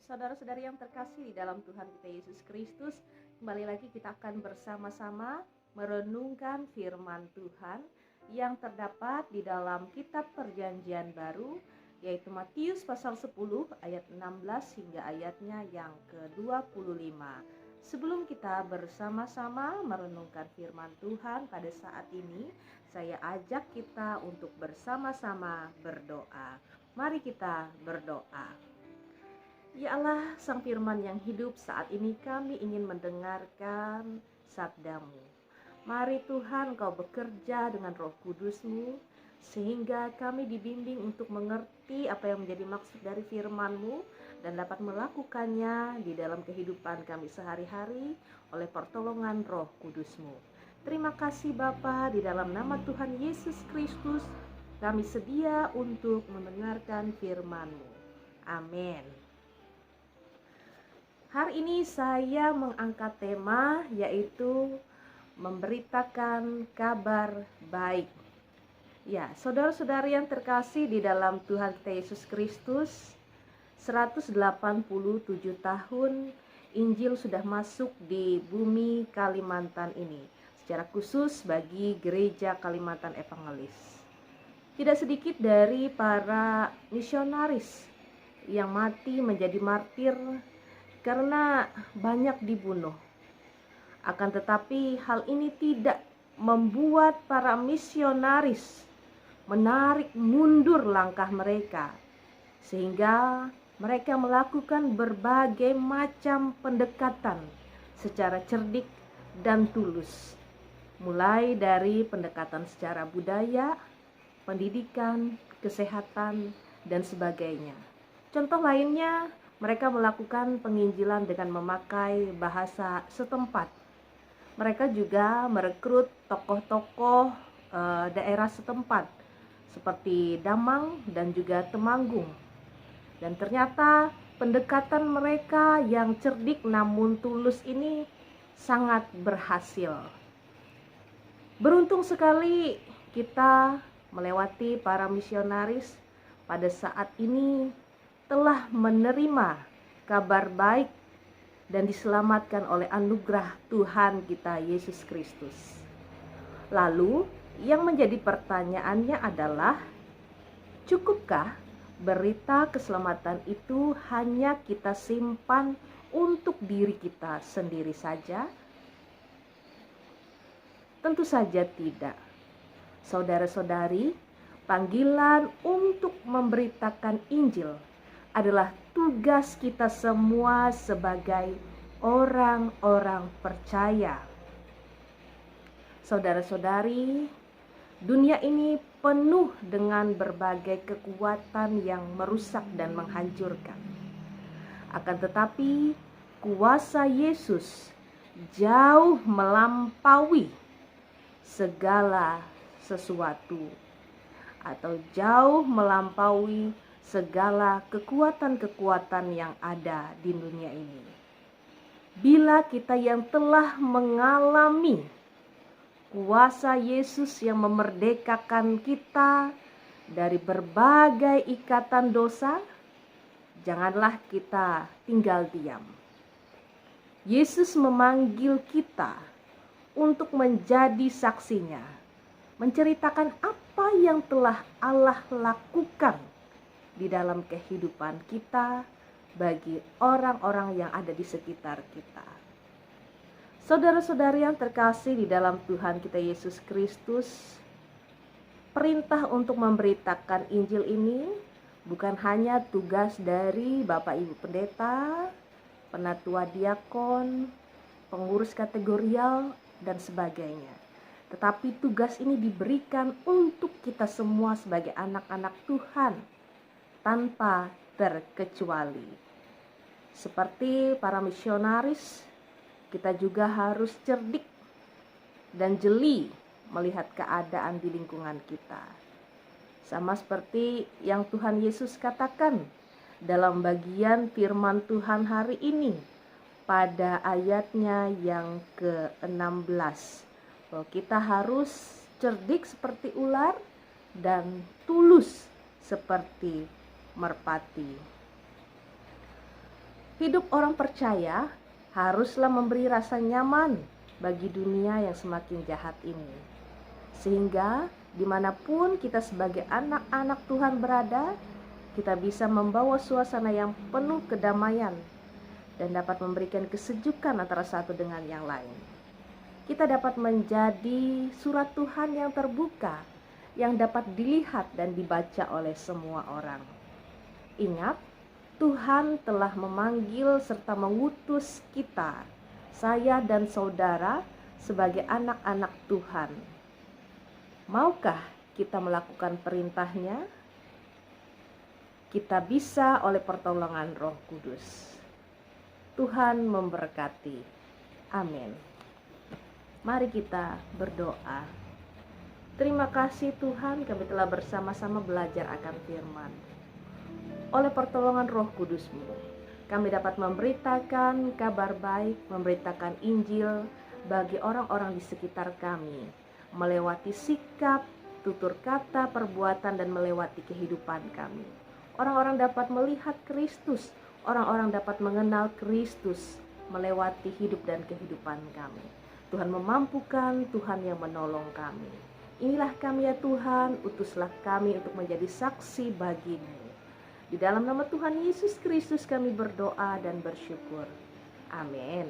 Saudara-saudari yang terkasih di dalam Tuhan kita Yesus Kristus, kembali lagi kita akan bersama-sama merenungkan firman Tuhan yang terdapat di dalam kitab Perjanjian Baru, yaitu Matius pasal 10 ayat 16 hingga ayatnya yang ke-25. Sebelum kita bersama-sama merenungkan firman Tuhan pada saat ini, saya ajak kita untuk bersama-sama berdoa. Mari kita berdoa. Ya Allah, Sang Firman yang hidup, saat ini kami ingin mendengarkan sabda-Mu. Mari Tuhan, Kau bekerja dengan Roh Kudus-Mu, sehingga kami dibimbing untuk mengerti apa yang menjadi maksud dari firman-Mu dan dapat melakukannya di dalam kehidupan kami sehari-hari oleh pertolongan Roh Kudus-Mu. Terima kasih Bapa, di dalam nama Tuhan Yesus Kristus kami sedia untuk mendengarkan firman-Mu. Amin. Hari ini saya mengangkat tema yaitu memberitakan kabar baik. Ya, saudara-saudari yang terkasih di dalam Tuhan kita Yesus Kristus, 187 tahun Injil sudah masuk di bumi Kalimantan ini, secara khusus bagi gereja Kalimantan Evangelis. Tidak sedikit dari para misionaris yang mati menjadi martir karena banyak dibunuh. Akan tetapi hal ini tidak membuat para misionaris menarik mundur langkah mereka, sehingga mereka melakukan berbagai macam pendekatan secara cerdik dan tulus, mulai dari pendekatan secara budaya, pendidikan, kesehatan, dan sebagainya. Contoh lainnya, mereka melakukan penginjilan dengan memakai bahasa setempat. Mereka juga merekrut tokoh-tokoh daerah setempat seperti Damang dan juga Temanggung. Dan ternyata pendekatan mereka yang cerdik namun tulus ini sangat berhasil. Beruntung sekali kita melewati para misionaris pada saat ini telah menerima kabar baik dan diselamatkan oleh anugerah Tuhan kita Yesus Kristus. Lalu yang menjadi pertanyaannya adalah, cukupkah berita keselamatan itu hanya kita simpan untuk diri kita sendiri saja? Tentu saja tidak. Saudara-saudari, panggilan untuk memberitakan Injil adalah tugas kita semua sebagai orang-orang percaya. Saudara-saudari, dunia ini penuh dengan berbagai kekuatan yang merusak dan menghancurkan. Akan tetapi, kuasa Yesus jauh melampaui segala sesuatu, atau jauh melampaui segala kekuatan-kekuatan yang ada di dunia ini. Bila kita yang telah mengalami kuasa Yesus yang memerdekakan kita dari berbagai ikatan dosa, janganlah kita tinggal diam. Yesus memanggil kita untuk menjadi saksinya, menceritakan apa yang telah Allah lakukan di dalam kehidupan kita bagi orang-orang yang ada di sekitar kita. Saudara-saudari yang terkasih di dalam Tuhan kita Yesus Kristus, perintah untuk memberitakan Injil ini bukan hanya tugas dari Bapak Ibu Pendeta, penatua diakon, pengurus kategorial, dan sebagainya. Tetapi tugas ini diberikan untuk kita semua sebagai anak-anak Tuhan, tanpa terkecuali. Seperti para misionaris, kita juga harus cerdik dan jeli melihat keadaan di lingkungan kita. Sama seperti yang Tuhan Yesus katakan dalam bagian firman Tuhan hari ini pada ayatnya yang ke-16, bahwa kita harus cerdik seperti ular dan tulus seperti merpati. Hidup orang percaya haruslah memberi rasa nyaman bagi dunia yang semakin jahat ini. Sehingga dimanapun kita sebagai anak-anak Tuhan berada, kita bisa membawa suasana yang penuh kedamaian dan dapat memberikan kesejukan antara satu dengan yang lain. Kita dapat menjadi surat Tuhan yang terbuka, yang dapat dilihat dan dibaca oleh semua orang. Ingat, Tuhan telah memanggil serta mengutus kita, saya dan saudara, sebagai anak-anak Tuhan. Maukah kita melakukan perintahnya? Kita bisa oleh pertolongan Roh Kudus. Tuhan memberkati. Amin. Mari kita berdoa. Terima kasih Tuhan, kami telah bersama-sama belajar akan firman. Oleh pertolongan Roh Kudus-Mu, kami dapat memberitakan kabar baik, memberitakan Injil bagi orang-orang di sekitar kami, melewati sikap, tutur kata, perbuatan, dan melewati kehidupan kami. Orang-orang dapat melihat Kristus, orang-orang dapat mengenal Kristus melewati hidup dan kehidupan kami. Tuhan memampukan, Tuhan yang menolong kami. Inilah kami ya Tuhan, utuslah kami untuk menjadi saksi bagi-Mu. Di dalam nama Tuhan Yesus Kristus kami berdoa dan bersyukur. Amin.